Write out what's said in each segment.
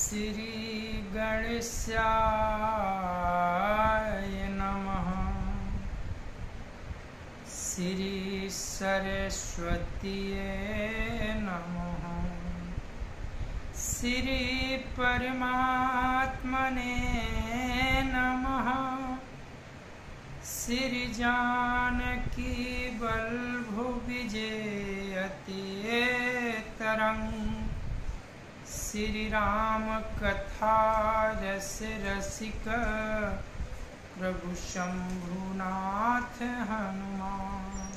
श्री गणेशाय नमः। श्री सरस्वतीये नमः। श्री परमात्मने नमः। श्री जानकी बल्भु विजयतेतरं। श्री राम कथा रस रसिक प्रभु शंभुनाथ हनुमान।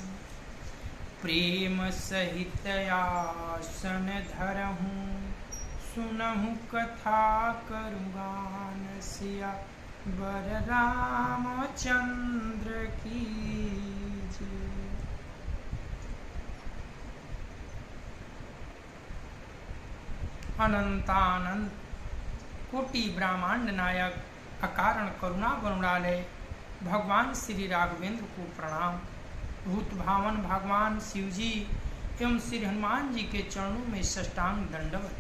प्रेम सहित आसन धरहूँ सुनहु कथा करुगान। सिया बर रामचंद्र की जय। अनंतानंत कोटि ब्रह्मांड नायक अकारण करुणा वरुणालय भगवान श्री राघवेंद्र को प्रणाम। भूत भावन भगवान शिवजी एवं श्री हनुमान जी के चरणों में साष्टांग दंडवत।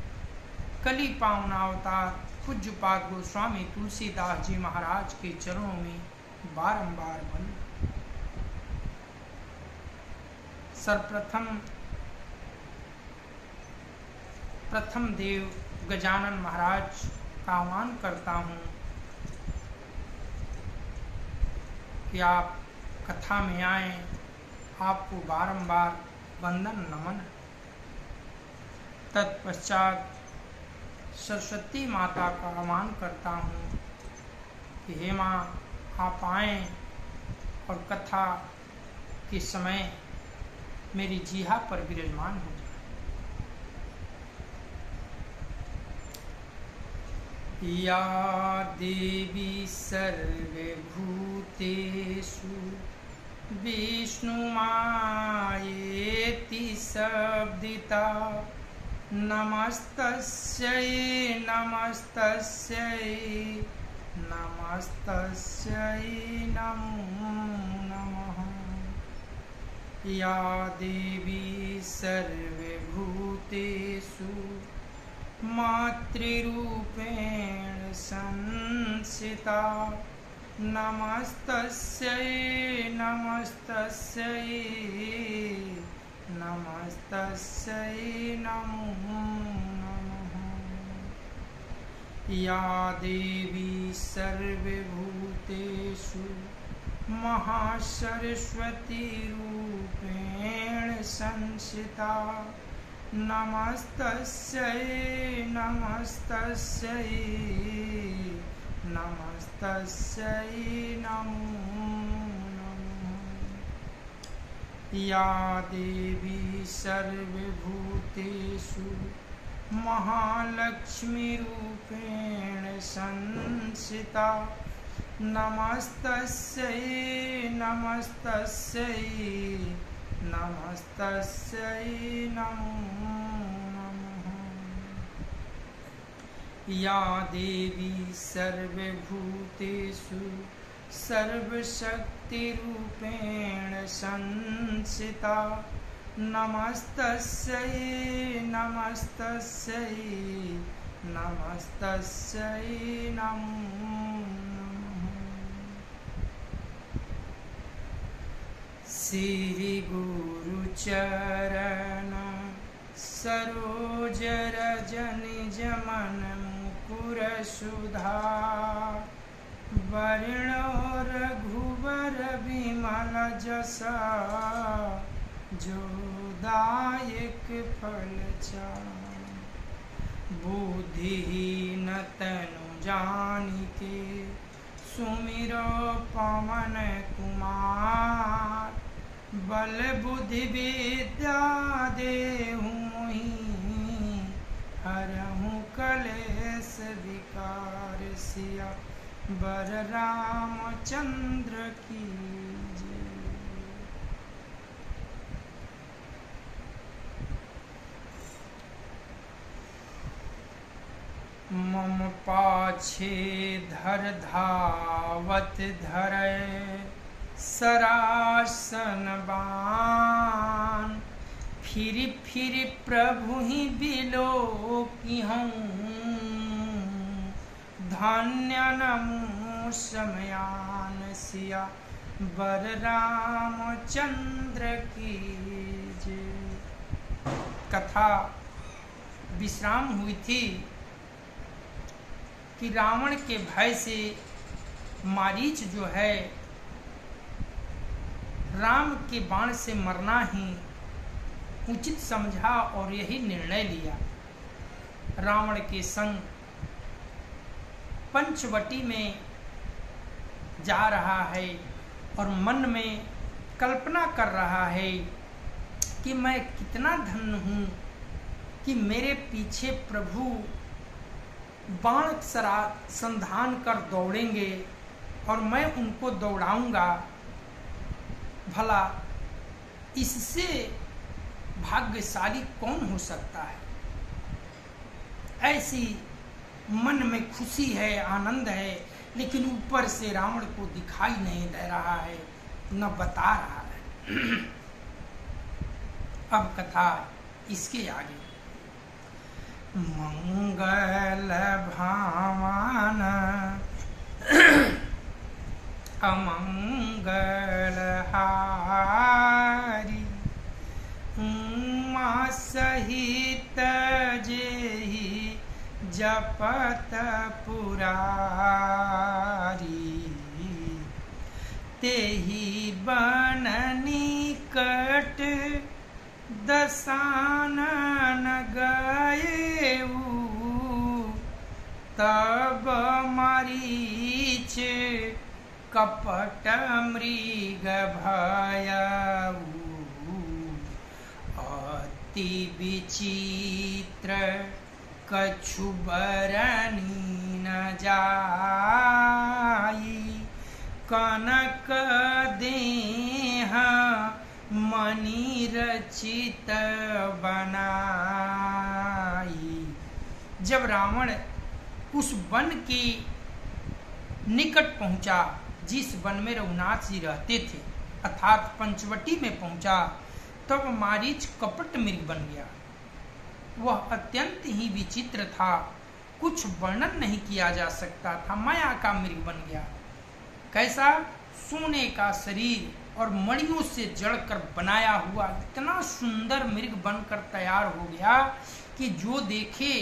कली पावन अवतार पूज्यपाद गोस्वामी तुलसीदास जी महाराज के चरणों में बारंबार वंदन। प्रथम देव गजानन महाराज का आह्वान करता हूँ कि आप कथा में आए। आपको बारंबार वंदन नमन। तत्पश्चात सरस्वती माता का आह्वान करता हूँ कि हे माँ आप आएँ और कथा के समय मेरी जीहा पर विराजमान हो जाए। या देवी सर्वभूतेषु विष्णुमायेति शब्दिता। नमस्तस्यै नमस्तस्यै नमस्तस्यै नमो नमः। या देवी सर्वभूतेषु मातृरूपेण संस्थिता। नमस्तस्यै नमस्तस्यै नमस्तस्यै नमो नमः। या देवी सर्वभूतेषु महासरस्वती रूपेण संस्थिता। नमस्तस्यै नमस्तस्यै नमस्तस्यै नमो नमः। या देवी सर्वभूतेषु महालक्ष्मीरूपेण संस्थिता। नमस्तस्यै नमस्तस्यै नमस्तस्यै नमो नमः। या देवी सर्वभूतेषु सर्वशक्तिरूपेण संस्थिता। नमस्तस्यै नमस्तस्यै नमस्तस्यै नमो नमः। श्री गुरुचरण सरोज रज निज मन मुकुर सुधार। वरुणो रघुवर विमल जसा। जो दायक फल चार। बुद्धिहीन तनु जानिके सुमिरो पवन कुमार। बल बुद्धि विद्या देहु मोहि। हरहु कलेश विकार। सिया बर रामचंद्र की जय। मम पाछे धर धावत धरे। सरासन बान। फिर प्रभु ही बिलो की हूँ। धन्य नमो समयान सिया बर रामचंद्र की जय। कथा विश्राम हुई थी कि रावण के भय से मारीच जो है राम के बाण से मरना ही उचित समझा और यही निर्णय लिया। रावण के संग पंचवटी में जा रहा है और मन में कल्पना कर रहा है कि मैं कितना धन्य हूँ कि मेरे पीछे प्रभु बाण संधान कर दौड़ेंगे और मैं उनको दौड़ाऊंगा। भला इससे भाग्यशाली कौन हो सकता है। ऐसी मन में खुशी है, आनंद है, लेकिन ऊपर से रावण को दिखाई नहीं दे रहा है, न बता रहा है। अब कथा इसके आगे। मंगल भावन अमंगल हारी उमा सहित जेहि जपत पुरारी तेहि बन निकट दसानन गएऊ तब मरीच कपट मृग भयऊ अति विचित्र कछु बरनी न जाई कनक देह मणि रचित बनाई। जब रावण उस वन के निकट पहुंचा जिस वन में रघुनाथ जी रहते थे अर्थात पंचवटी में पहुंचा, तब मारीच कपट मृग बन गया। वह अत्यंत ही विचित्र था, कुछ वर्णन नहीं किया जा सकता था। माया का मृग बन गया। कैसा? सोने का शरीर और मणियों से जड़कर बनाया हुआ इतना सुंदर मृग बनकर तैयार हो गया कि जो देखे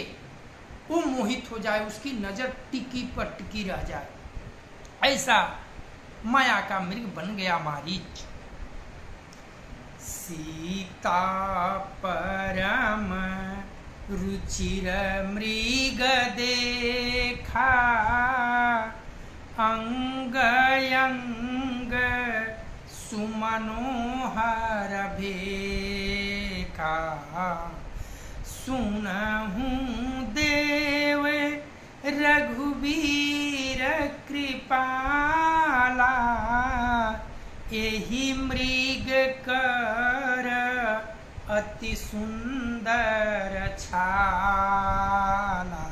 वो मोहित हो जाए, उसकी नजर टिकी पर टिकी रह जाए। ऐसा माया का मृग बन गया मारीच। सीता परम रुचिर मृग देखा अंग अंग सुमनोहर भेखा सुनहु देव रघुवीर कृपाला एहि मृग कर अति सुंदर छाला।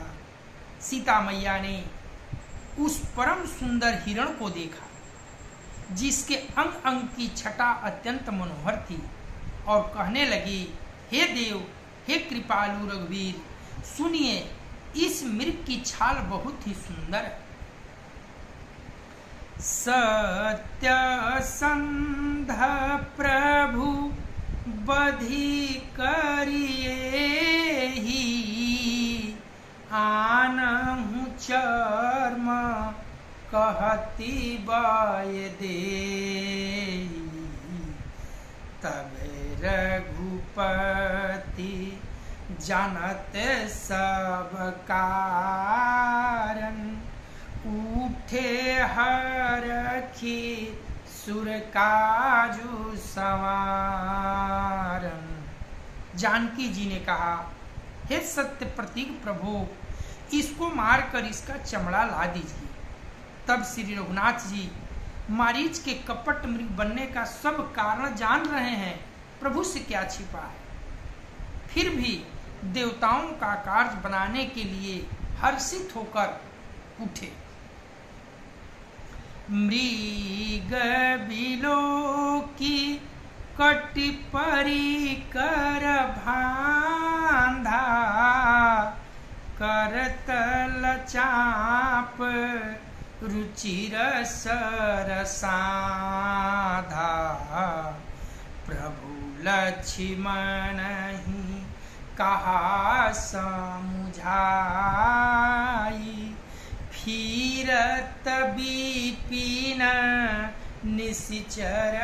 सीता मैया ने उस परम सुंदर हिरण को देखा जिसके अंग अंग की छटा अत्यंत मनोहर थी और कहने लगी, हे देव, हे कृपालु रघुवीर, सुनिए इस मृग की छाल बहुत ही सुंदर है। सत्यसंध प्रभु बधि करिएहि आनहु चर्म कहती बाय देहि तबे रघुपति जानत सब कारण उठे हरखी सुर काजू सवारन। जानकी जी ने कहा, हे सत्य प्रतीक प्रभु, इसको मारकर इसका चमड़ा ला दीजिए। तब श्री रघुनाथ जी मारीच के कपट मृग बनने का सब कारण जान रहे हैं, प्रभु से क्या छिपा है। फिर भी देवताओं का कार्य बनाने के लिए हर्षित होकर उठे। मृग बिलो की कटि परी कर भांधा करतल चाप रुचिर सरसाधा प्रभु लक्ष्मण ही कहा समुझाई फिरत विपिन निशिचर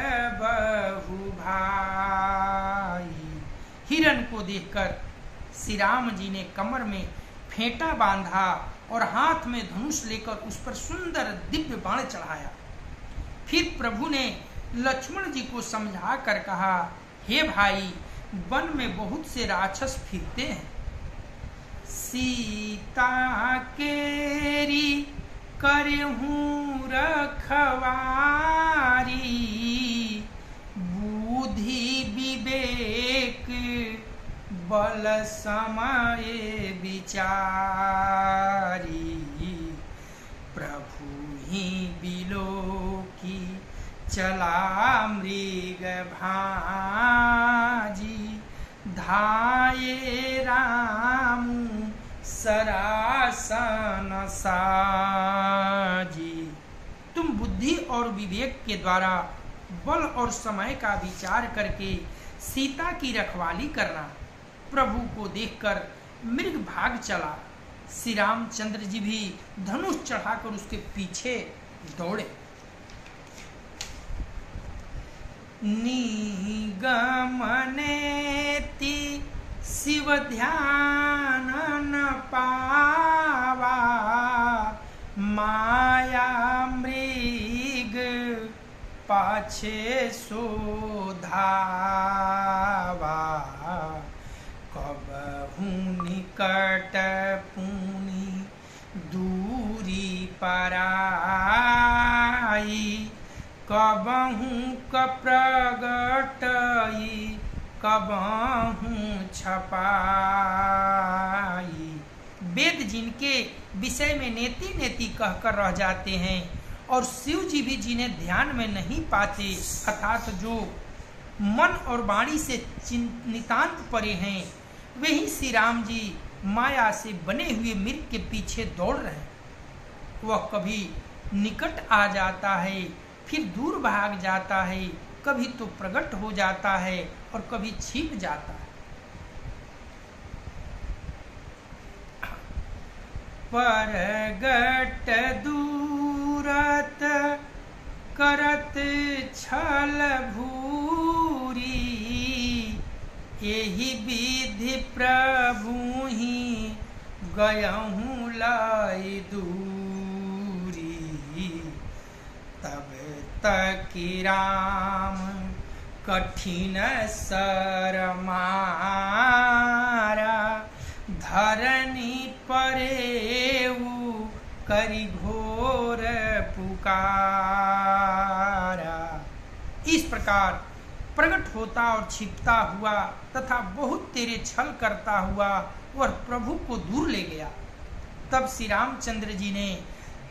बहु भाई। हिरण को देखकर श्री राम जी ने कमर में फेंटा बांधा और हाथ में धनुष लेकर उस पर सुंदर दिव्य बाण चढ़ाया। फिर प्रभु ने लक्ष्मण जी को समझा कर कहा, हे भाई, वन में बहुत से राक्षस फिरते हैं, सीता केरी करहूं रखवारी बुद्धि विवेक बल समय विचारी प्रभु ही बिलो की चला मृग भाजी धाये राम सरासन साजी। तुम बुद्धि और विवेक के द्वारा बल और समय का विचार करके सीता की रखवाली करना। प्रभु को देखकर मृग भाग चला। श्री रामचंद्र जी भी धनुष चढ़ाकर उसके पीछे दौड़े। निगमनेति शिव ध्यान न पावा माया मृग पाछे सोधावा कबहू निकट पुनि दूरी पराई कबहू कप्रगटई कबहू छपाई। वेद जिनके विषय में नेति नेति कहकर रह जाते हैं और शिव जी भी जिन्हें ध्यान में नहीं पाते, अर्थात जो मन और वाणी से नितांत परे हैं, वही श्री राम जी माया से बने हुए मृग के पीछे दौड़ रहे हैं। वह कभी निकट आ जाता है, फिर दूर भाग जाता है, कभी तो प्रकट हो जाता है और कभी छिप जाता है। परगट दूरत करत छल भूरी एहि विधि प्रभु ही गयहूँ लाई दूरी तब तक राम कठिन सर मारा धरनी परेऊ करी घोर पुकारा। इस प्रकार प्रकट होता और छिपता हुआ तथा बहुत तेरे छल करता हुआ वह प्रभु को दूर ले गया। तब श्री रामचंद्र जी ने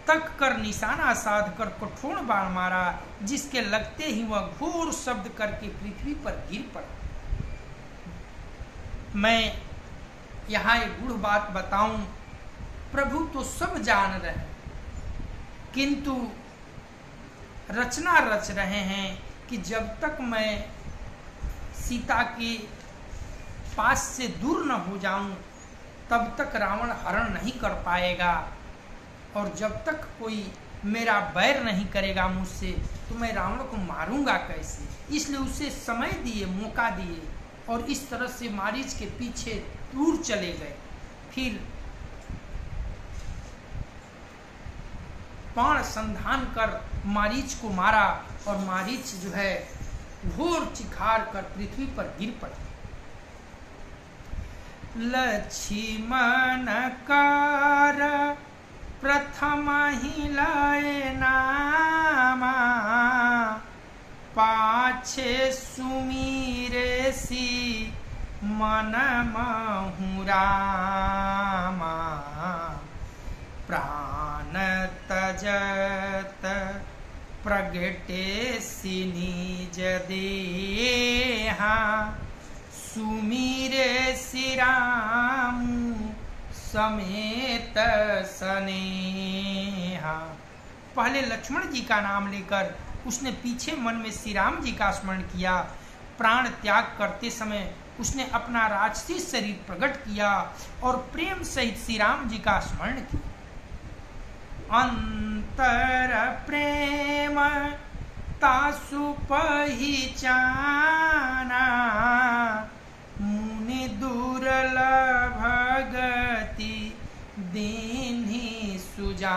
तक कर निशाना साध कर कठोर बाण मारा, जिसके लगते ही वह घोर शब्द करके पृथ्वी पर गिर पड़ा। मैं यहाँ एक गूढ़ बात बताऊं, प्रभु तो सब जान रहे हैं, किंतु रचना रच रहे हैं कि जब तक मैं सीता के पास से दूर न हो जाऊं तब तक रावण हरण नहीं कर पाएगा, और जब तक कोई मेरा बैर नहीं करेगा मुझसे तो मैं रावण को मारूंगा कैसे। इसलिए उसे समय दिए, मौका दिए, और इस तरह से मारीच के पीछे दूर चले गए। फिर बाण संधान कर मारीच को मारा और मारीच जो है घोर चिखार कर पृथ्वी पर गिर पड़ा। लक्ष्मण कार प्रथम ही लाए नामा पाछे सुमीरे सी मन महु रामा प्राण तजत प्रगटे सी निज देहा सुमीरे सी राम समेत सनेहा। पहले लक्ष्मण जी का नाम लेकर उसने पीछे मन में श्री राम जी का स्मरण किया। प्राण त्याग करते समय उसने अपना राजसी शरीर प्रकट किया और प्रेम सहित श्री राम जी का स्मरण किया। अंतर प्रेम तासु पहिचाना, मुनि दुर्लभ गति दीन्हि सुजाना।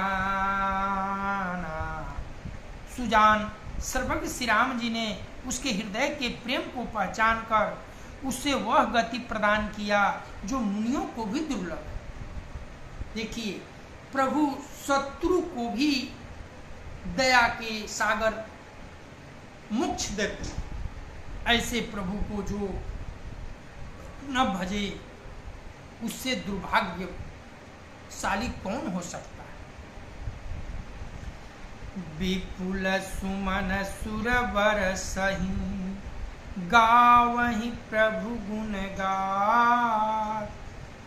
सुजान सर्वज्ञ श्री राम जी ने उसके हृदय के प्रेम को पहचान कर उसे वह गति प्रदान किया जो मुनियों को भी दुर्लभ है। देखिए, प्रभु शत्रु को भी दया के सागर मोक्ष देते, ऐसे प्रभु को जो न भजे उससे दुर्भाग्यशाली कौन हो सकता है। विपुल सुमन सुरवर सही, गावहि प्रभु गुण गात,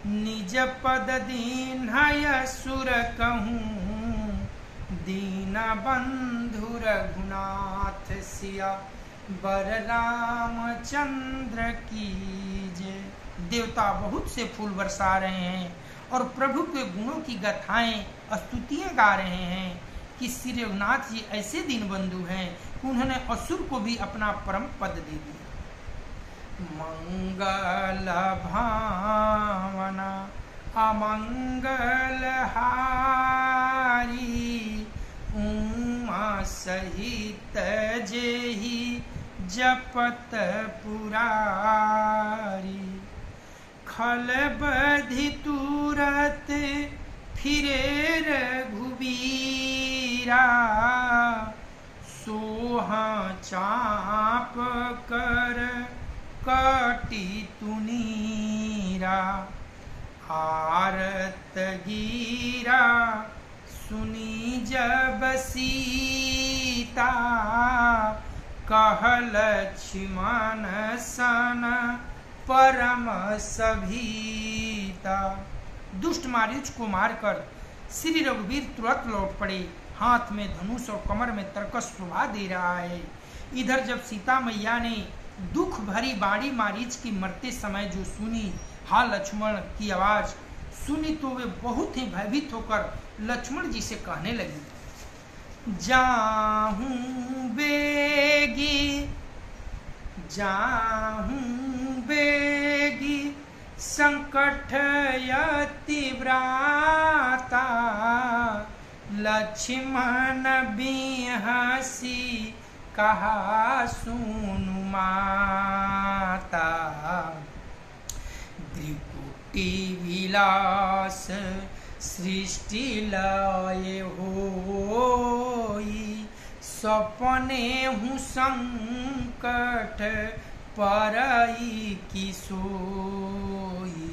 निज पद दीन्हय सुर कहूँ, दीन बंधु रघुनाथ सिया बर रामचंद्र की जय। देवता बहुत से फूल बरसा रहे हैं और प्रभु के गुणों की गाथाएं स्तुतियां गा रहे हैं कि श्री रघुनाथ जी ऐसे दीनबंधु हैं कि उन्होंने असुर को भी अपना परम पद दे दिया। मंगल भावना अमंगल हारी, उमा सहित जेहि जपत पुरारी, खल बधि तुरत फिरे रघुबीरा, सोहा चाप कर कटी तुनीरा, आरत गिरा सुनी जब सीता, कहल लक्ष्मण सन परम सभीता। दुष्ट मारीच को मारकर श्री रघुवीर तुरंत लौट पड़े, हाथ में धनुष और कमर में तरकस शोभा दे रहा है। इधर जब सीता मैया ने दुख भरी बाड़ी मारीच की मरते समय जो सुनी, हा लक्ष्मण की आवाज सुनी, तो वे बहुत ही भयभीत होकर लक्ष्मण जी से कहने लगी, जाहूं बेगी संकट यति व्राता, लक्ष्मण बिहसी कहा सुनु माता, त्रिकुटी विलास सृष्टि लय होई, सपने हूँ संकट परई की सोई।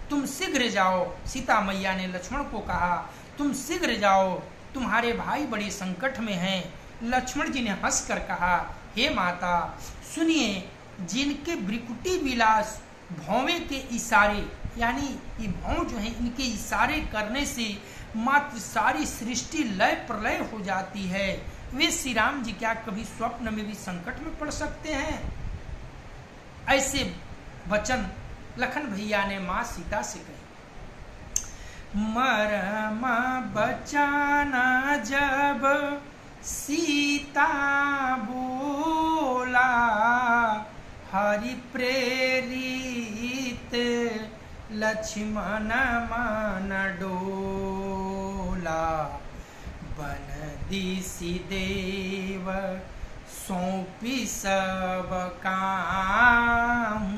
तुम शीघ्र जाओ, सीता मैया ने लक्ष्मण को कहा, तुम शीघ्र जाओ, तुम्हारे भाई बड़े संकट में हैं। लक्ष्मण जी ने हंसकर कहा, हे माता सुनिए, जिनके ब्रिकुटी विलास भौवे के इशारे, यानी ये भौं जो है इनके इशारे करने से मात्र सारी सृष्टि लय प्रलय हो जाती है, वे श्री राम जी क्या कभी स्वप्न में भी संकट में पड़ सकते हैं? ऐसे वचन लखन भैया ने माँ सीता से कहे। मरम बचन जब सीता बोला, हरि प्रेरित लक्ष्मण मन डोला, बन दिसि देव सौंपी सब काहू,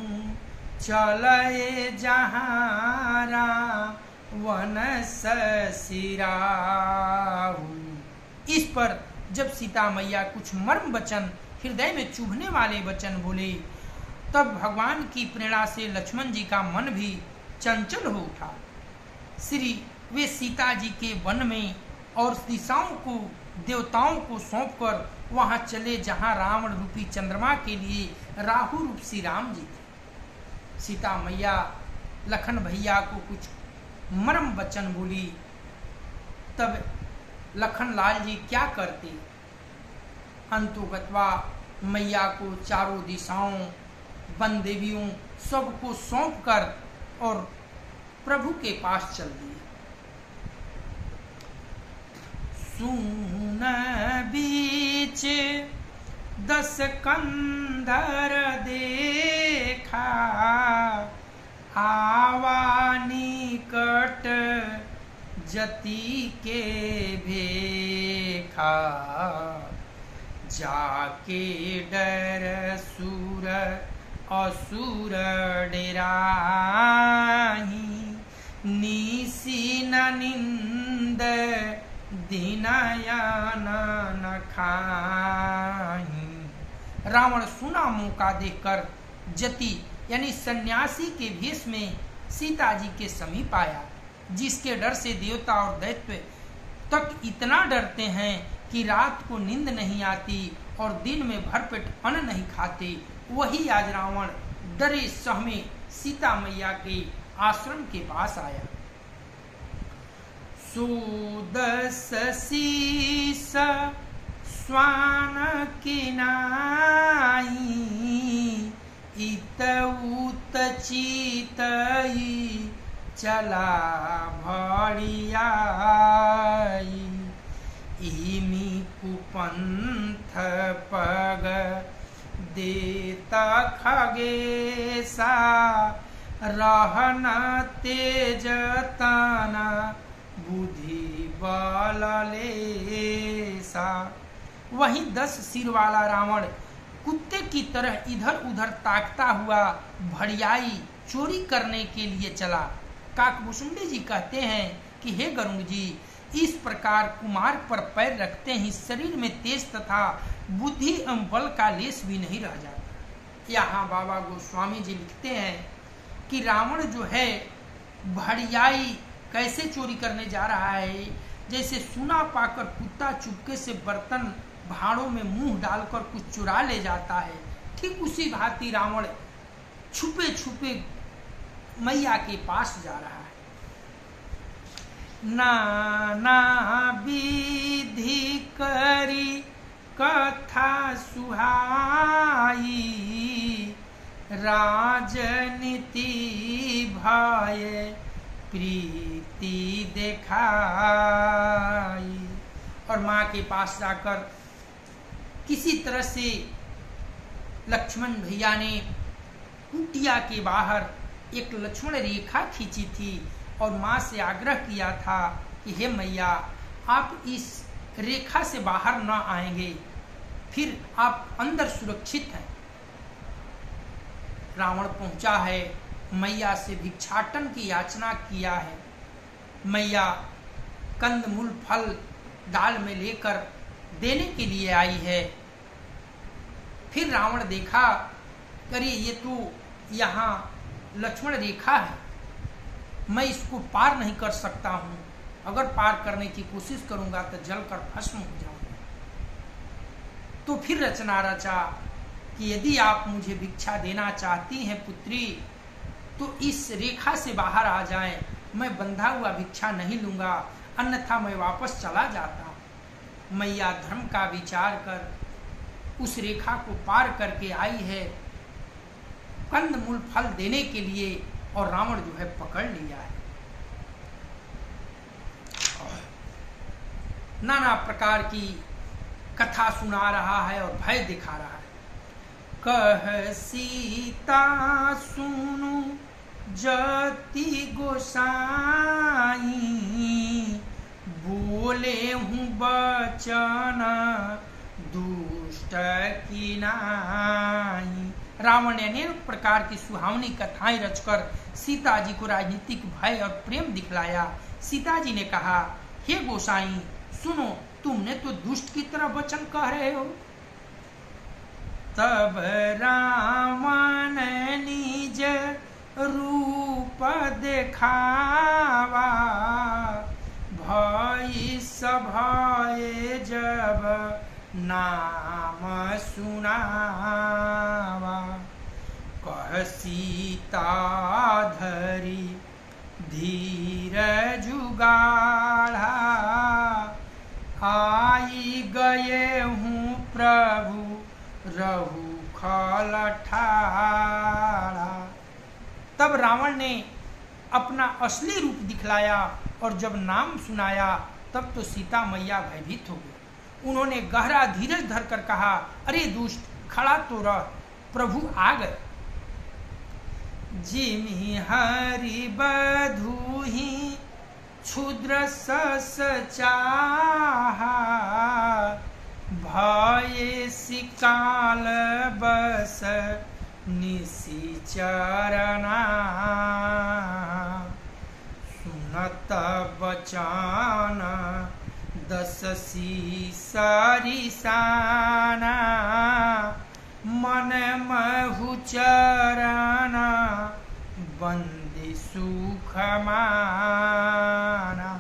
चले जहारा वन ससिराहू। इस पर जब सीता मैया कुछ मर्म वचन, हृदय में चुभने वाले वचन बोले, तब भगवान की प्रेरणा से लक्ष्मण जी का मन भी चंचल हो उठा। वे सीता जी के वन में और दिशाओं को देवताओं को सौंपकर वहां चले जहां रावण रूपी चंद्रमा के लिए राहु रूप श्री राम जी थे। सीता मैया लखन भैया को कुछ मरम वचन बोली। तब लखनलाल जी क्या करते, अंतोगत्वा मैया को चारों दिशाओं वन देवियों सबको सौंप कर और प्रभु के पास चल दिए। सून बीच 10 कंधर देखा, आवा निकट जति के भेखा, जाके डर सूर असुर डेराही, निसी न निंद दीनयन न खाही। रावण सुना मौका देखकर जति यानी सन्यासी के भेष में सीता जी के समीप आया, जिसके डर से देवता और दैत्य तक इतना डरते हैं कि रात को नींद नहीं आती और दिन में भरपेट अन्न नहीं खाते। वही आज रावण डरे सहमे सीता मैया के आश्रम के पास आया। सुदस शीस स्वान किनाई, इत उत चितई चला भड़ियाई, इमी कुपंथ पग देता खगेसा, रहन तेज तना बुद्धि बल लेसा। वहीं 10 सिर वाला रावण कुत्ते की तरह इधर उधर ताकता हुआ भड़ियाई चोरी करने के लिए चला। काकभूषुंडी जी कहते हैं कि हे गरुड़ जी, इस प्रकार कुमार पर पैर रखते ही शरीर में तेज तथा बुद्धि एवं बल का लेश भी नहीं रह जाता। यहाँ बाबा गोस्वामी जी लिखते हैं कि रावण जो है भड़ियाई कैसे चोरी करने जा रहा है, जैसे सुना पाकर कुत्ता चुपके से बर्तन भाड़ों में मुंह डालकर कुछ चुरा ले जाता है, ठीक उसी भांति रावण छुपे छुपे मैया के पास जा रहा है। नाना विधि करी कथा सुहाई, राजनीति भय प्रीति दिखाई। और माँ के पास जाकर किसी तरह से लक्ष्मण भैया ने कुटिया के बाहर एक लक्ष्मण रेखा खींची थी और माँ से आग्रह किया था कि हे मैया, आप इस रेखा से बाहर न आएंगे, फिर आप अंदर सुरक्षित हैं। रावण पहुंचा है, मैया से भिक्षाटन की याचना किया है। मैया कंद मूल फल डाल में लेकर देने के लिए आई है। फिर रावण देखा, अरे ये तो यहाँ लक्ष्मण रेखा है, मैं इसको पार नहीं कर सकता हूँ, अगर पार करने की कोशिश करूंगा तो जलकर भस्म हो जाऊंगा। तो फिर रचना रचा कि यदि आप मुझे भिक्षा देना चाहती हैं पुत्री, तो इस रेखा से बाहर आ जाएं, मैं बंधा हुआ भिक्षा नहीं लूंगा, अन्यथा मैं वापस चला जाता। मैया धर्म का विचार कर उस रेखा को पार करके आई है कंद मूल फल देने के लिए, और रावण जो है पकड़ लिया है। नाना प्रकार की कथा सुना रहा है और भय दिखा रहा है। कह सीता सुनु जति गोसाई, बोले हूँ बचन दुष्ट की नाई। रावण ने अनेक प्रकार की सुहावनी कथाएं रचकर सीता जी को राजनीतिक भय और प्रेम दिखलाया। सीता जी ने कहा, हे गोसाई सुनो, तुमने तो दुष्ट की तरह वचन कह रहे हो। तब रावण निज रूप दिखावा, भय सभय जब नाम सुनावा। कह सीता धरी धीर जुगाड़ा, आई गए हूँ प्रभु रहु खल ठाड़ा। तब रावण ने अपना असली रूप दिखलाया और जब नाम सुनाया तब तो सीता मैया भयभीत हो गई। उन्होंने गहरा धीरज धरकर कहा, अरे दुष्ट, खड़ा तो रह, प्रभु आ गए। जिमि हरि बधुहि क्षुद्र सस चाहा, भय सिकाल बस निशिचरना। सुनत बचन दस सरिसाना, मन महु चरण बंदी सुख माना।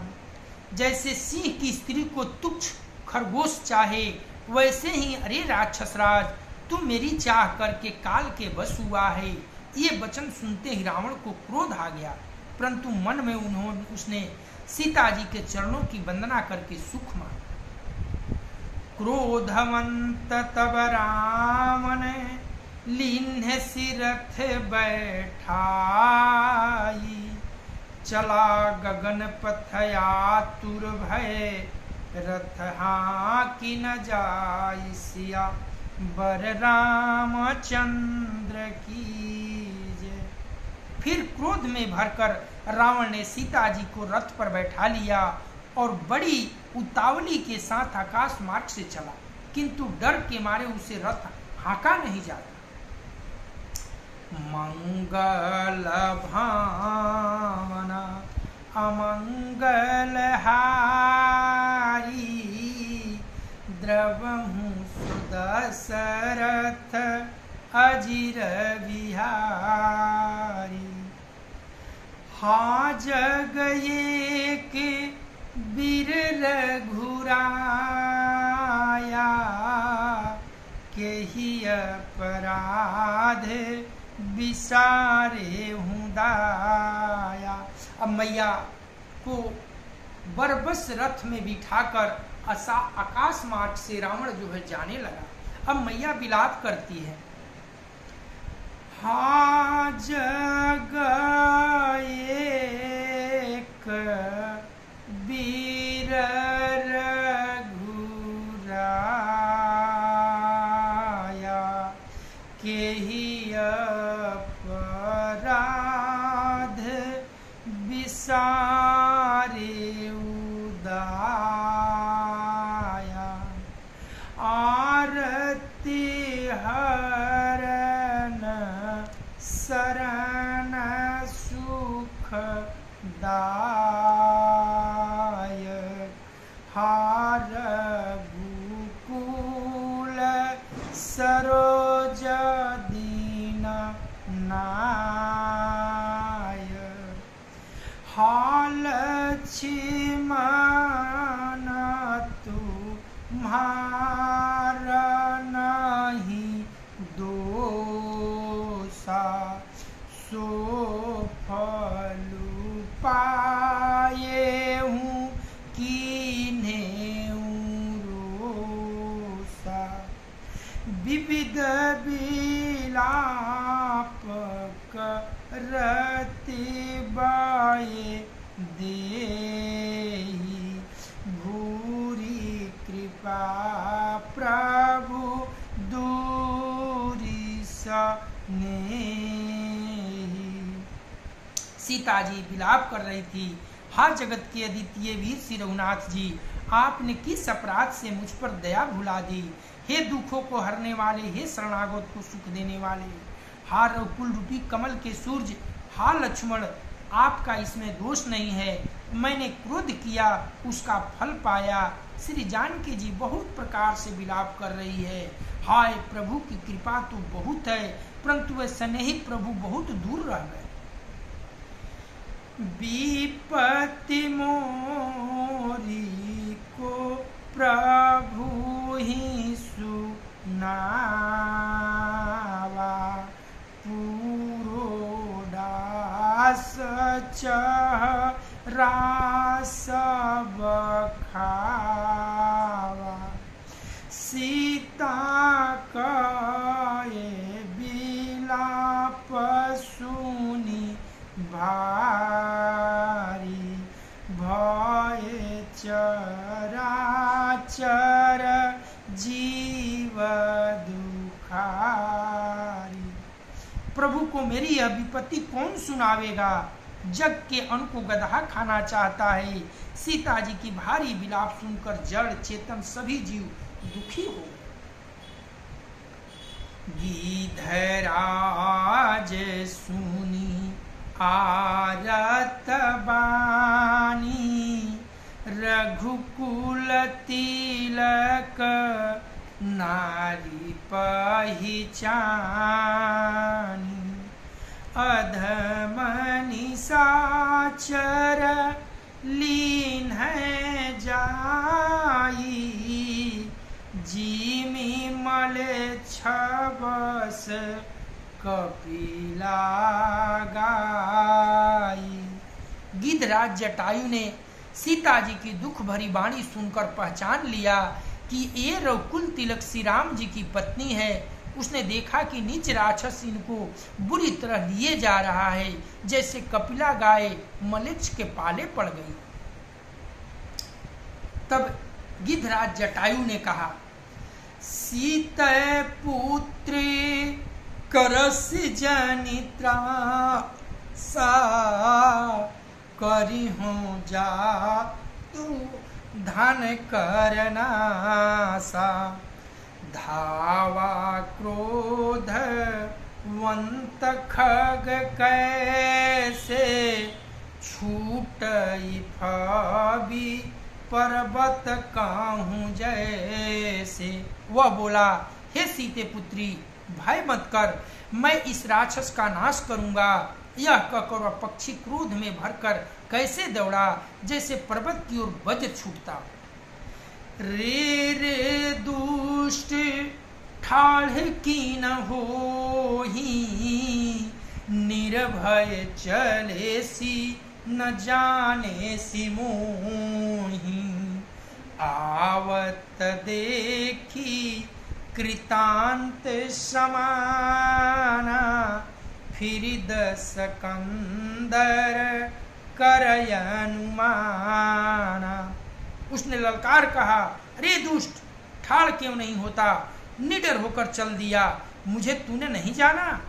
जैसे सिंह की स्त्री को तुच्छ खरगोश चाहे, वैसे ही अरे राक्षसराज, तुम मेरी चाह करके काल के बस हुआ है। ये वचन सुनते ही रावण को क्रोध आ गया, परंतु मन में उसने सीता जी के चरणों की वंदना करके सुख माना। क्रोधवंत तब राम ने लीन्ह सिरथ बैठाई, चला गगन पथ आतुर भय रथ हाकि न जाई। सिया बर रामचंद्र की जय। फिर क्रोध में भरकर रावण ने सीता जी को रथ पर बैठा लिया और बड़ी उतावली के साथ आकाश मार्ग से चला, किंतु डर के मारे उसे रथ हाका नहीं जाता। मंगल भावना अमंगल हारी, द्रवहु सुदशरथ अजिर बिहारी। हा जग एक बीर रघुराया, केहि अपराध विसारे हूँ दाया। अब मैया को बरबस रथ में बिठाकर आकाश मार्ग से रावण जो है जाने लगा। अब मैया विलाप करती है, हा जग एक बीर रघुराया, केहि अपराध विसारे उदाया। आरती हरण शरण सुख दायक, हार रघुकुल सरोज दीन नायक। हाल लक्ष्मण तुम्हारा नहीं दोषा, सो फलु पाए हूँ कीन्हे रोषा। विविध विलाप करति बाए देहि, भूरि कृपा प्रभु दूरी सनेहि। सीता जी विलाप कर रही थी, हर जगत के अद्वितीय वीर श्री रघुनाथ जी, आपने किस अपराध से मुझ पर दया भुला दी। हे दुखों को हरने वाले, हे शरणागत को सुख देने वाले, हा रघुकुल रूपी कमल के सूर्य, हा लक्ष्मण, आपका इसमें दोष नहीं है। मैंने क्रोध किया, उसका फल पाया। श्री जानकी जी बहुत प्रकार से विलाप कर रही है। हाय प्रभु की कृपा तो बहुत है, परंतु वे स्नेही प्रभु बहुत दूर रह गए। विपत्ति मोरी को प्रभु ही सुनावा, पुरोडास चेहरा सब खावा। सीता कए बिलाप सुनी भारी, भय चराचर जीव दुखारी। प्रभु को मेरी यह विपत्ति कौन सुनावेगा? जग के अन्न को गदहा खाना चाहता है। सीता जी की भारी विलाप सुनकर जड़ चेतन सभी जीव दुखी हो गए। गीधराज सुनी आरत बानी, रघुकुल तिलक नारी पहिचानी। अधम निशाचर लीन जाई, जिमि मले छबस कपिला गाई। गिद्धराज जटायु ने सीता जी की दुख भरी वाणी सुनकर पहचान लिया कि ये रघुकुल तिलक श्री राम जी की पत्नी है। उसने देखा कि नीच राक्षस इनको बुरी तरह लिए जा रहा है, जैसे कपिला गाय मलेच्छ के पाले पड़ गई। तब गिद्धराज जटायु ने कहा, सीता पुत्री करसि जनित्रा सा, करी हूँ जा तू धन करना सा। धावा क्रोध वंत खग कैसे, छूटई फबी पर्वत काहू जैसे। वह बोला, हे सीते पुत्री, भय मत कर, मैं इस राक्षस का नाश करूंगा। यह कहकर वह पक्षी क्रोध में भरकर कैसे दौड़ा, जैसे पर्वत की ओर वज्र छूटता। रे रे दुष्ट ठाढ़ की न होही, निर्भय चले सी न जाने सी मोही। आवत देखी कृतांत समाना, फिर दस कंदर करय अनुमाना। उसने ललकार कहा, अरे दुष्ट, ठाड़ क्यों नहीं होता? निडर होकर चल दिया, मुझे तूने नहीं जाना?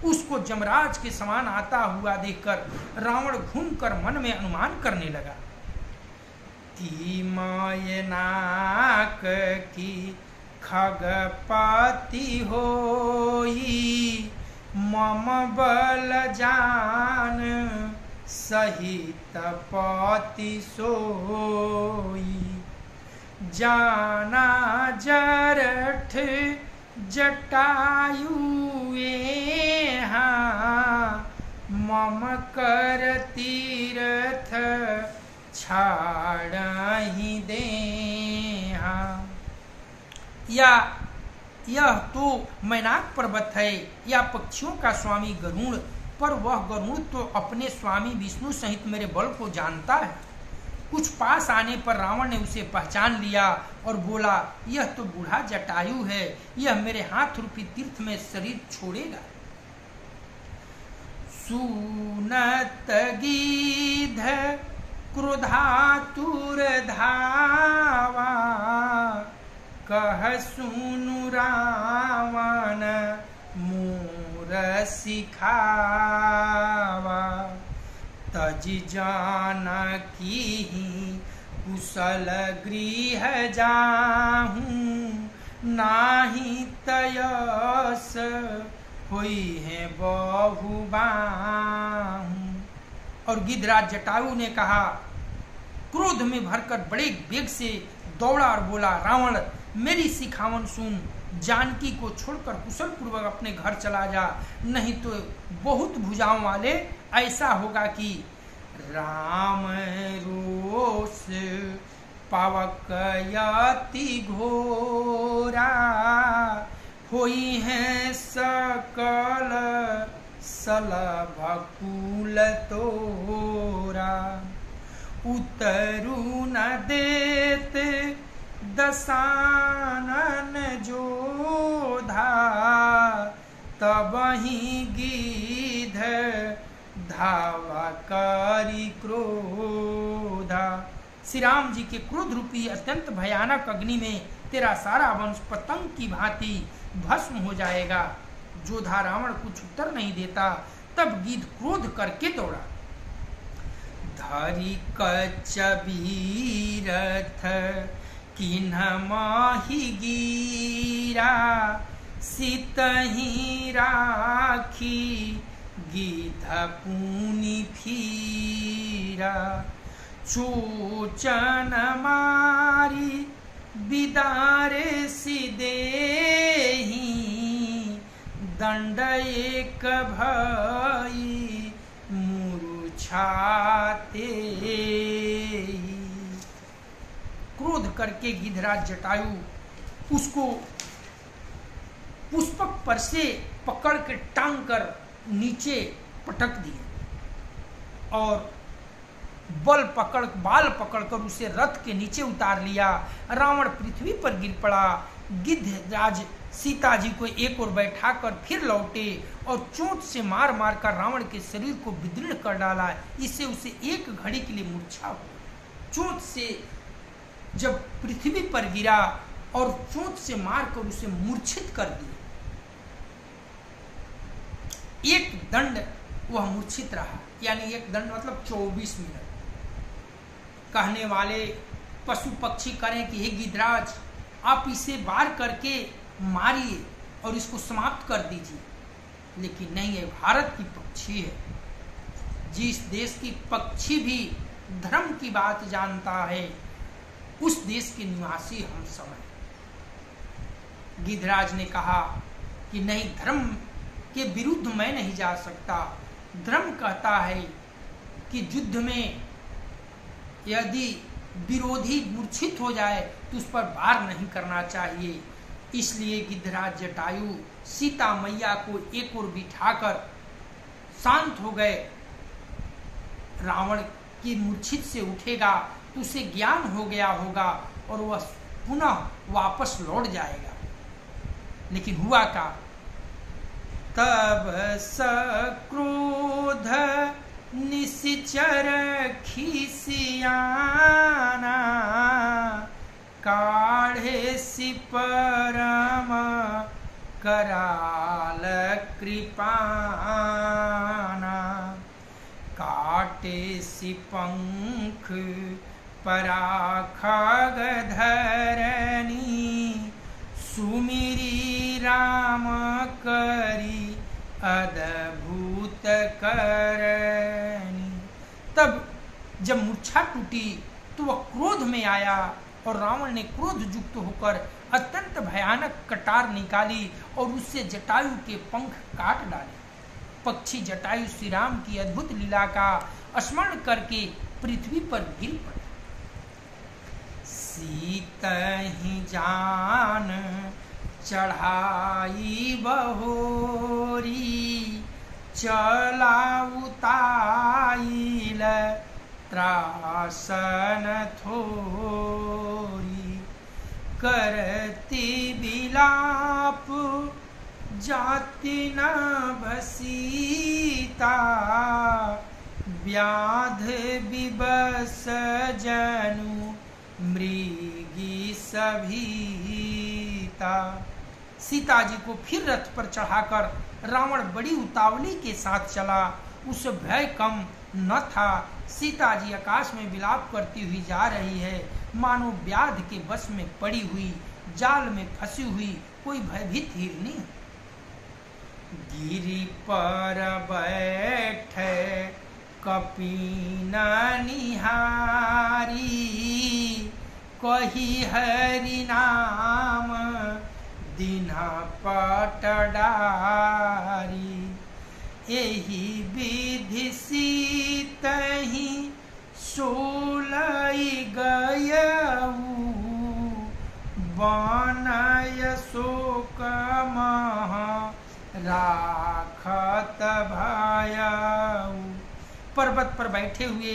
उसको जमराज के समान आता हुआ देखकर रावण घूमकर मन में अनुमान करने लगा। तीमय नाक की खगपति होई, मम बल जान सहित पति सोई। जाना जरठ जटायु मम कर तीर्थ छाड़हि देहा। यह तो मैनाक पर्वत है या पक्षियों का स्वामी गरुड़, पर वह गरुड़ तो अपने स्वामी विष्णु सहित मेरे बल को जानता है। कुछ पास आने पर रावण ने उसे पहचान लिया और बोला, यह तो बूढ़ा जटायु है, यह मेरे हाथ रूपी तीर्थ में शरीर छोड़ेगा। सुनत गीध क्रोधातुर धावा, कह सुनु रावण मोर सिखावा। तज जानकी कुशल गृह जाहूं, नाही तयस होई है बहुबाहूं। और गिद्धराज जटायु ने कहा, क्रोध में भरकर बड़े वेग से दौड़ा और बोला, रावण, मेरी सिखावन सुन, जानकी को छोड़कर कुशल पूर्वक अपने घर चला जा, नहीं तो बहुत भुजाओं वाले ऐसा होगा कि राम रोष पावक यति घोरा, होई है सकल सलभकुल तोरा। उतरू न देत दसानन जोधा, तबहि गिध धावा करी क्रोधा। श्री राम जी के क्रोध रूपी अत्यंत भयानक अग्नि में तेरा सारा वंश पतंग की भांति भस्म हो जाएगा। जोधा रावण कुछ उत्तर नहीं देता। तब गिद्ध क्रोध करके दौड़ा। धरि कचबीरथ किन्ह माहि गिरा, सितहि राखी गिद्ध पुनि फिरा। चोचन मारी बिदारे सिदेही, दंड एक भई मूर्छाते। क्रोध करके गिद्धराज जटायु उसको पुष्पक पर से पकड़ के टांग कर नीचे पटक दिए और बाल पकड़कर उसे रथ के नीचे उतार लिया। रावण पृथ्वी पर गिर पड़ा। गिद्धराज सीता जी को एक ओर बैठाकर फिर लौटे और चोट से मार मार कर रावण के शरीर को विदीर्ण कर डाला। इससे उसे एक घड़ी के लिए मूर्छा हो। चोट से जब पृथ्वी पर गिरा और चोट से मारकर उसे मूर्छित कर दिया। एक दंड वह मूर्छित रहा, यानी एक दंड मतलब 24 मिनट। कहने वाले पशु पक्षी करें कि हे गिद्धराज, आप इसे वार करके मारिए और इसको समाप्त कर दीजिए, लेकिन नहीं, ये भारत की पक्षी है। जिस देश की पक्षी भी धर्म की बात जानता है, उस देश के निवासी हम सब हैं। गिद्धराज ने कहा कि नहीं, धर्म के विरुद्ध मैं नहीं जा सकता। धर्म कहता है कि युद्ध में यदि विरोधी मूर्छित हो जाए तो उस पर वार नहीं करना चाहिए। इसलिए गिद्धराज जटायु सीता मैया को एक ओर बिठाकर शांत हो गए। रावण की मूर्छित से उठेगा तो उसे ज्ञान हो गया होगा और वह पुनः वापस लौट जाएगा। लेकिन हुआ क्या? तब सक्रोध निश्चर खिसियाना, काढ़े सि परम कराल कृपाना। काटे सि पंख पराखग धरनी, सुमिरी राम करी अद्भुत करनी। तब जब मूर्छा टूटी तो वह क्रोध में आया और रावण ने क्रोध युक्त होकर अत्यंत भयानक कटार निकाली और उससे जटायु के पंख काट डाले। पक्षी जटायु श्री राम की अद्भुत लीला का स्मरण करके पृथ्वी पर गिर पड़ा। सीतहि जान चढ़ाई बहोरी, चलाउताइल त्रासन थोरी। करती बिलाप जाति न भसीता, व्याध विबस जनु मृगी सभीता। सीता जी को फिर रथ पर चढ़ाकर रावण बड़ी उतावली के साथ चला। उस भय कम न था। सीता जी आकाश में विलाप करती हुई जा रही है, मानो व्याध के बस में पड़ी हुई, जाल में फंसी हुई कोई भयभीत हिरनी। गिरि पर बैठे कपीन निहारी, कही हरि नाम दीना पटडारी। एहि विधि सीतहि सोलई गयऊ, बनय शोक मह राख देखत भायाऊ। पर्वत पर बैठे हुए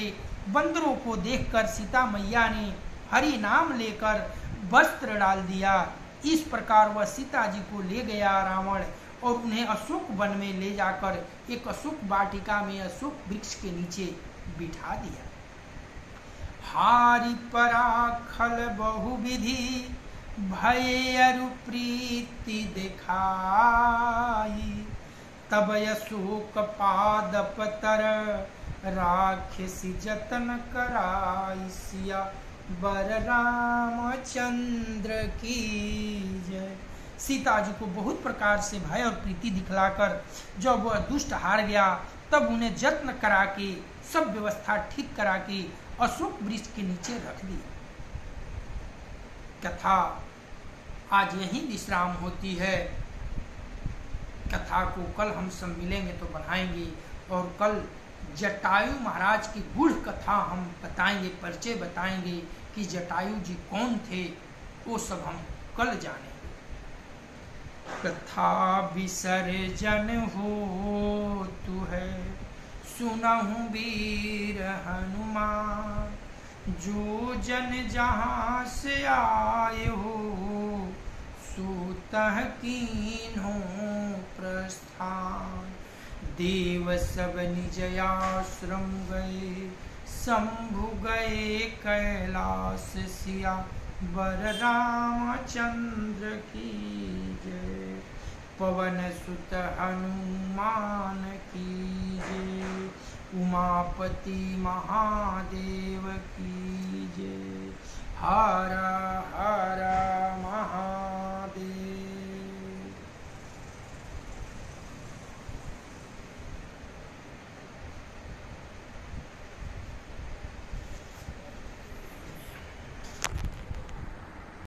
बंदरों को देखकर सीता मैया ने हरि नाम लेकर वस्त्र डाल दिया। इस प्रकार वह सीता जी को ले गया रावण और उन्हें अशोक वन में ले जाकर एक अशोक वाटिका में अशोक वृक्ष के नीचे बिठा दिया। हारि पराखल बहुविधि भय अरु प्रीति दिखाई। तब अशोक पाद पतर राखसी जतन कराई। सिया बर रामचंद्र की जय। सीता जी को बहुत प्रकार से भय और प्रीति दिखलाकर जब वह दुष्ट हार गया तब उन्हें जत्न करा के सब व्यवस्था ठीक करा के अशोक वृक्ष के नीचे रख दिया। कथा आज यहीं विश्राम होती है। कथा को कल हम सब मिलेंगे तो बढ़ाएंगे और कल जटायु महाराज की गूढ़ कथा हम बताएंगे, परिचय बताएंगे कि जटायु जी कौन थे, वो सब हम कल जानेंगे। कथा विसर्जन हो तु है सुनहु वीर हनुमान। जो जन जहाँ से आए हो सूतह कीन्हो प्रस्थान। देव सब निज आश्रम गए शंभु गए कैलाश। सिया बर रामचंद्र की जय। पवन सुत हनुमान की जय। उमापति महादेव की जय। हर हर महादेव।